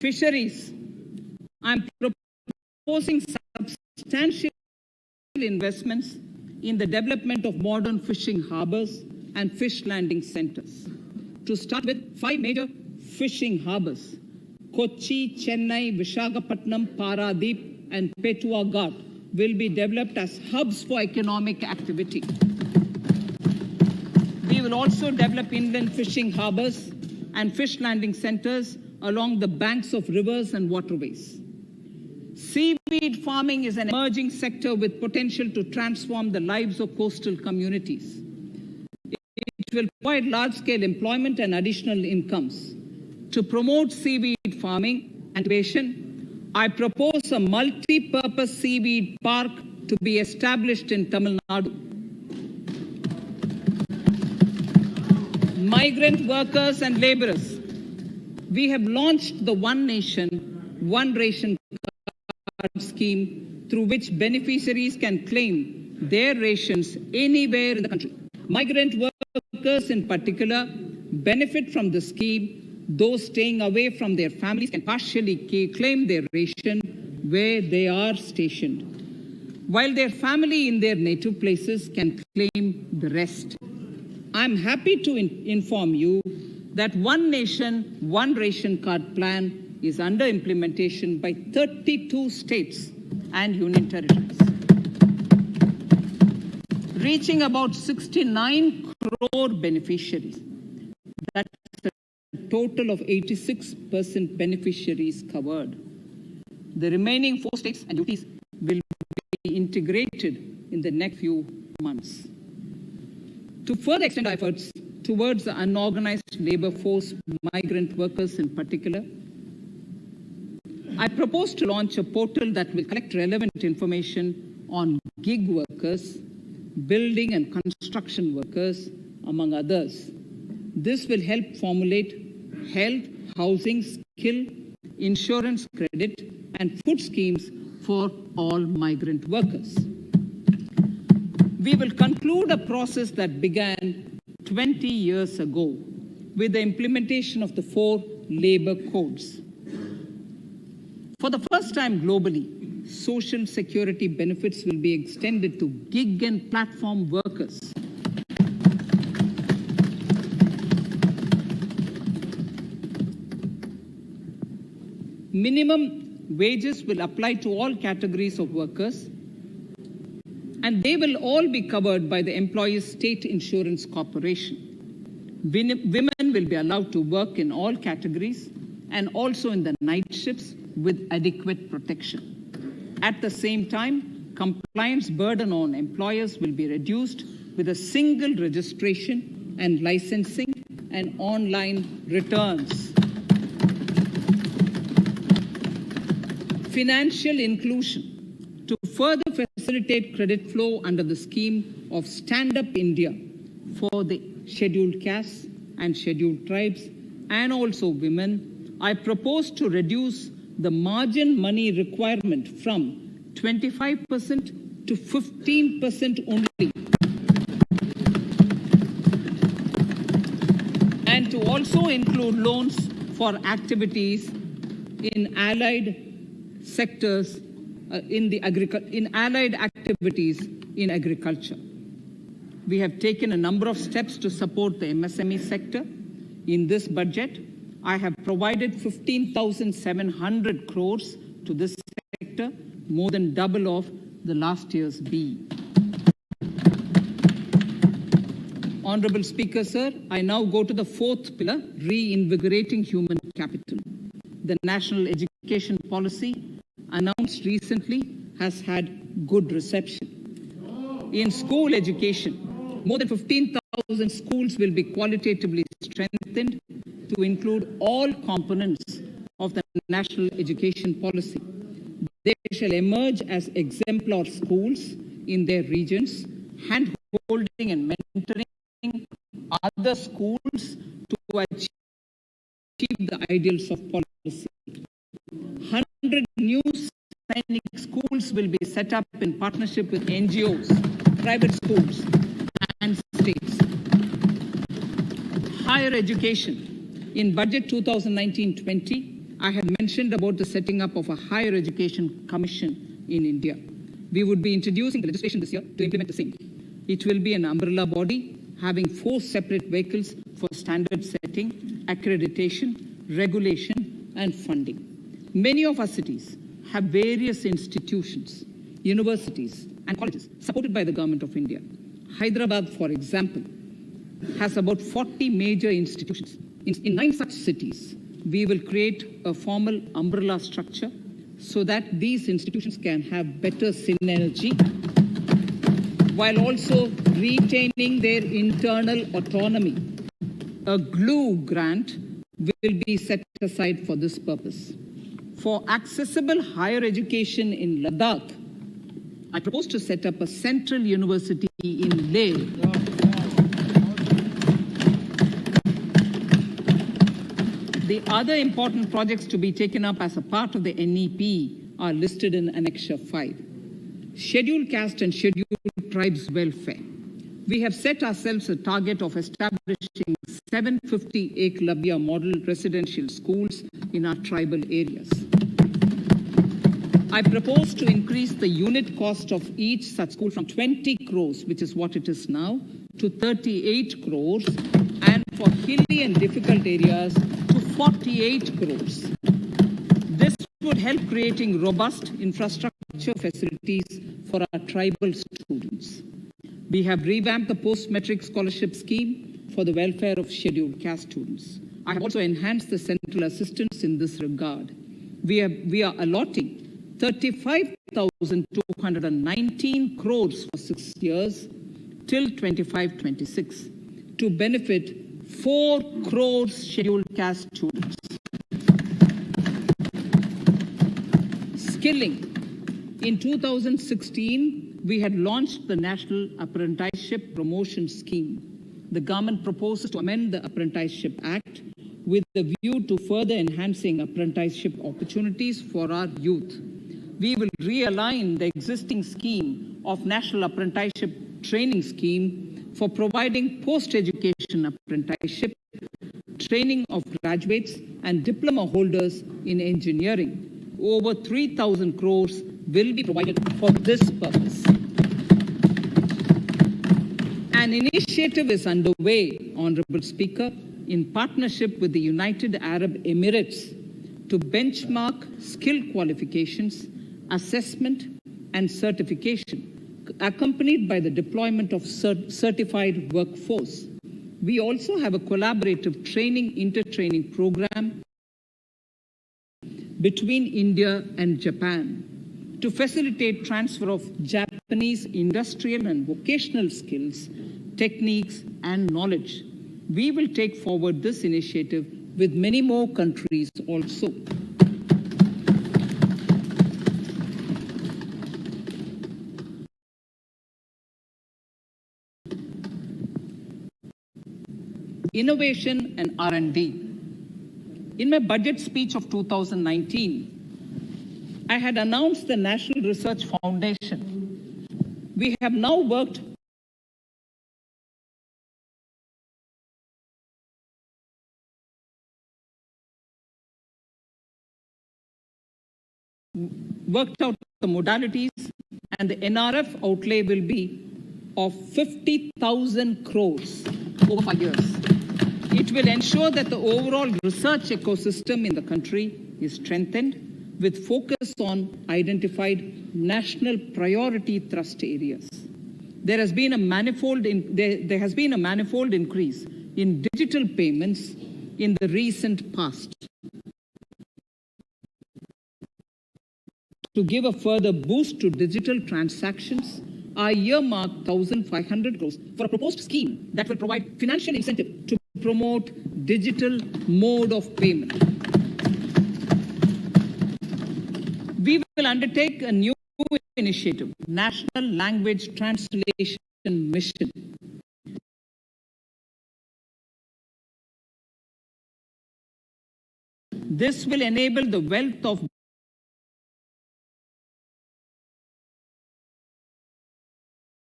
Fisheries. I'm proposing substantial investments in the development of modern fishing harbors and fish landing centers. To start with, 5 major fishing harbors: Kochi, Chennai, Visakhapatnam, Paradeep, and Petua Ghat will be developed as hubs for economic activity. We will also develop inland fishing harbors and fish landing centers along the banks of rivers and waterways. Seaweed farming is an emerging sector with potential to transform the lives of coastal communities. It will provide large-scale employment and additional incomes. To promote seaweed farming and innovation, I propose a multi-purpose seaweed park to be established in Tamil Nadu. Migrant workers and laborers. We have launched the One Nation, One Ration Card scheme, through which beneficiaries can claim their rations anywhere in the country. Migrant workers in particular benefit from the scheme. Those staying away from their families can partially claim their ration where they are stationed, while their family in their native places can claim the rest. I'm happy to inform you that One Nation, One Ration Card plan is under implementation by 32 states and union territories, reaching about 69 crore beneficiaries. That's a total of 86% beneficiaries covered. The remaining 4 states and UTs will be integrated in the next few months. To further extend our efforts towards the unorganized labor force, migrant workers in particular, I propose to launch a portal that will collect relevant information on gig workers, building and construction workers, among others. This will help formulate health, housing, skill, insurance, credit, and food schemes for all migrant workers. We will conclude a process that began 20 years ago with the implementation of the 4 labor codes. For the first time globally, social security benefits will be extended to gig and platform workers. Minimum wages will apply to all categories of workers, and they will all be covered by the Employees State Insurance Corporation. Women will be allowed to work in all categories and also in the night shifts with adequate protection. At the same time, compliance burden on employers will be reduced with a single registration and licensing and online returns. Financial inclusion. To further facilitate credit flow under the scheme of Stand Up India for the scheduled castes and scheduled tribes and also women, I propose to reduce the margin money requirement from 25% to 15% only, and to also include loans for activities in allied sectors in allied activities in agriculture. We have taken a number of steps to support the MSME sector. In this budget, I have provided 15,700 crores to this sector, more than double of the last year's B. Honorable Speaker, sir, I now go to the 4th pillar, reinvigorating human capital. The National Education Policy announced recently has had good reception. In school education, more than 15,000 schools will be qualitatively strengthened to include all components of the National Education Policy. They shall emerge as exemplar schools in their regions, hand-holding and mentoring other schools to achieve the ideals of policy. 100 new Sainik schools will be set up in partnership with NGOs, private schools, and states. Higher education. In Budget 2019-20, I had mentioned about the setting up of a higher education commission in India. We would be introducing the legislation this year to implement the same. It will be an umbrella body having 4 separate vehicles for standard setting, accreditation, regulation, and funding. Many of our cities have various institutions, universities, and colleges supported by the Government of India. Hyderabad, for example, has about 40 major institutions. In 9 such cities, we will create a formal umbrella structure so that these institutions can have better synergy while also retaining their internal autonomy. A GLUE grant will be set aside for this purpose. For accessible higher education in Ladakh, I propose to set up a central university in Leh. The other important projects to be taken up as a part of the NEP are listed in Annexure 5. Scheduled caste and scheduled tribes welfare. We have set ourselves a target of establishing 750 Eklavya model residential schools in our tribal areas. I propose to increase the unit cost of each such school from 20 crores, which is what it is now, to 38 crores, and for hilly and difficult areas to 48 crores. This would help creating robust infrastructure facilities for our tribal students. We have revamped the post-metric scholarship scheme for the welfare of scheduled caste students. I have also enhanced the central assistance in this regard. We are allotting 35,219 crores for 6 years till 25-26 to benefit 4 crores scheduled caste students. Skilling. In 2016, we had launched the National Apprenticeship Promotion Scheme. The government proposes to amend the Apprenticeship Act with the view to further enhancing apprenticeship opportunities for our youth. We will realign the existing scheme of National Apprenticeship Training Scheme for providing post-education apprenticeship, training of graduates and diploma holders in engineering. Over 3,000 crores will be provided for this purpose. An initiative is underway, Honorable Speaker, in partnership with the United Arab Emirates to benchmark skill qualifications, assessment, and certification, accompanied by the deployment of certified workforce. We also have a collaborative training inter-training program between India and Japan to facilitate transfer of Japanese industrial and vocational skills, techniques, and knowledge. We will take forward this initiative with many more countries also. Innovation and R&D. In my budget speech of 2019, I had announced the National Research Foundation. We have now worked out the modalities, and the NRF outlay will be of 50,000 crores over 5 years. It will ensure that the overall research ecosystem in the country is strengthened with focus on identified national priority thrust areas. There has been a manifold increase in digital payments in the recent past. To give a further boost to digital transactions, I earmarked 1,500 crores for a proposed scheme that will provide financial incentive to promote digital mode of payment. We will undertake a new initiative, National Language Translation Mission. This will enable the wealth of